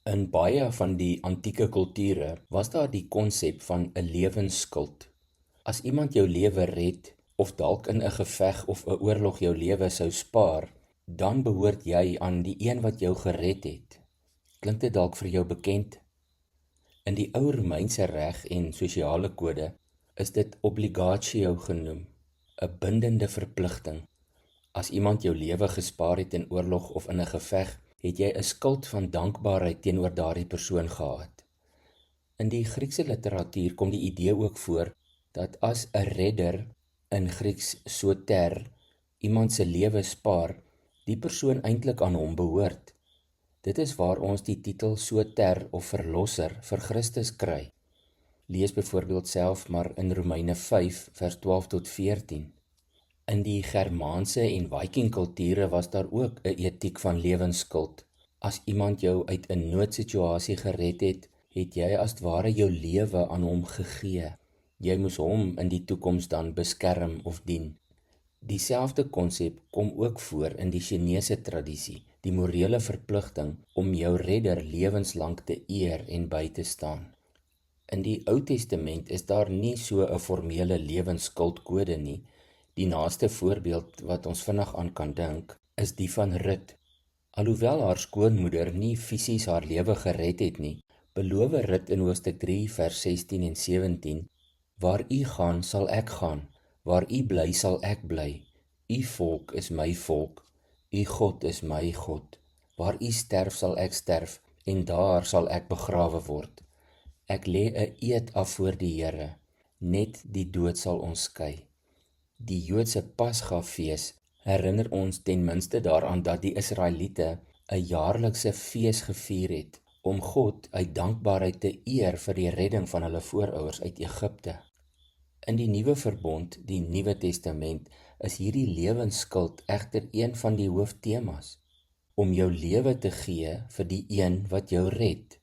In baie van die antieke kulture was daar die konsep van 'n lewensskuld. As iemand jou lewe red, of dalk in 'n geveg of 'n oorlog jou lewe sou spaar, dan behoort jy aan die een wat jou gered het. Klink dit dalk vir jou bekend? In die ou Romeinse reg en sosiale kode is dit obligatio genoem, 'n bindende verpligting. As iemand jou lewe gespaar het in oorlog of in 'n geveg, het jy 'n skuld van dankbaarheid teenoor daardie persoon gehad. In die Griekse literatuur kom die idee ook voor dat as 'n redder, in Grieks soter, iemand se lewe spaar, die persoon eintlik aan hom behoort. Dit is waar ons die titel soter of verlosser vir Christus kry. Lees byvoorbeeld self maar in Romeine 5 vers 12 tot 14. In die Germaanse en Viking kulture was daar ook 'n etiek van lewensskuld. As iemand jou uit 'n noodsituasie gered het, het jy as ware jou lewe aan hom gegee. Jy moes hom in die toekoms dan beskerm of dien. Dieselfde konsep kom ook voor in die Chinese tradisie, die morele verpligting om jou redder lewenslank te eer en by te staan. In die Ou Testament is daar nie so 'n formele lewensskuldkode nie. Die naaste voorbeeld wat ons vinnig aan kan dink, is die van Rut. Alhoewel haar skoonmoeder nie fisies haar lewe gered het nie, beloof Rut in hoofstuk 3 vers 16 en 17, waar u gaan, sal ek gaan, waar u bly, sal ek bly. U volk is my volk, u God is my God. Waar u sterf, sal ek sterf, en daar sal ek begrawe word. Ek lê 'n eed af voor die Here, net die dood sal ons skei. Die Joodse Pasgafees herinner ons ten minste daaraan dat die Israeliete 'n jaarlikse fees gevier het om God uit dankbaarheid te eer vir die redding van hulle voorouers uit Egipte. In die Nuwe Verbond, die Nuwe Testament, is hierdie lewensskuld egter een van die hooftemas, om jou lewe te gee vir die een wat jou red.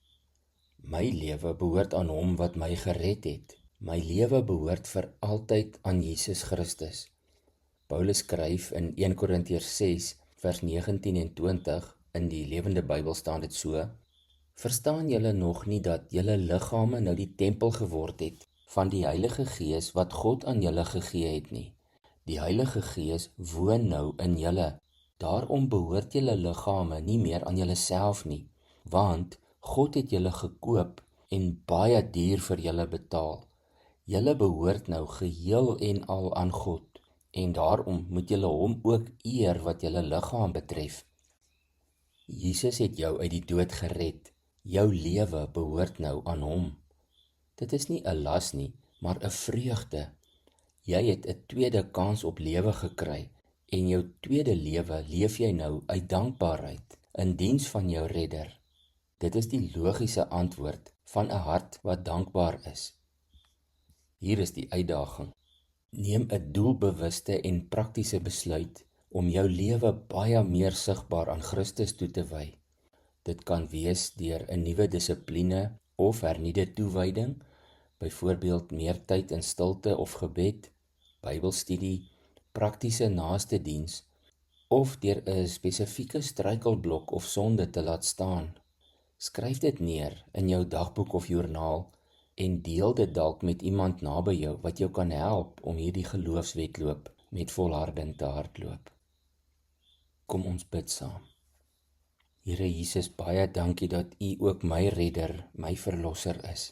My lewe behoort aan hom wat my gered het. My lewe behoort vir altyd aan Jesus Christus. Paulus skryf in 1 Korintiërs 6 vers 19 en 20, in die Lewende Bybel staan dit so: Verstaan julle nog nie dat julle liggame nou die tempel geword het van die Heilige Gees wat God aan julle gegee het nie? Die Heilige Gees woon nou in julle. Daarom behoort julle liggame nie meer aan julleself nie, want God het julle gekoop en baie duur vir julle betaal. Julle behoort nou geheel en al aan God, en daarom moet julle hom ook eer wat julle liggaam betref. Jesus het jou uit die dood gered. Jou lewe behoort nou aan hom. Dit is nie 'n las nie, maar 'n vreugde. Jy het 'n tweede kans op lewe gekry, en jou tweede lewe leef jy nou uit dankbaarheid, in diens van jou redder. Dit is die logiese antwoord van 'n hart wat dankbaar is. Hier is die uitdaging. Neem 'n doelbewuste en praktiese besluit om jou lewe baie meer sigbaar aan Christus toe te wy. Dit kan wees deur 'n nuwe dissipline of hernieude toewyding, byvoorbeeld meer tyd in stilte of gebed, Bybelstudie, praktiese naaste diens, of deur 'n spesifieke struikelblok of sonde te laat staan. Skryf dit neer in jou dagboek of joernaal en deel dit dalk met iemand naby jou wat jou kan help om hierdie geloofswedloop met volharding te hardloop. Kom ons bid saam. Here Jesus, baie dankie dat U ook my redder, my verlosser is.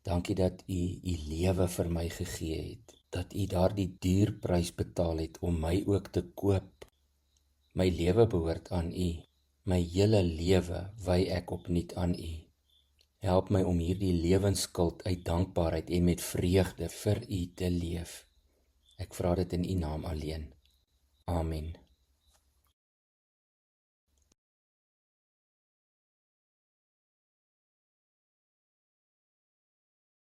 Dankie dat U U lewe vir my gegee het, dat U daardie duur prys betaal het om my ook te koop. My lewe behoort aan U. My hele lewe wy ek opnuut aan U. Help my om hierdie lewensskuld uit dankbaarheid en met vreugde vir U te leef. Ek vra dit in U naam alleen. Amen.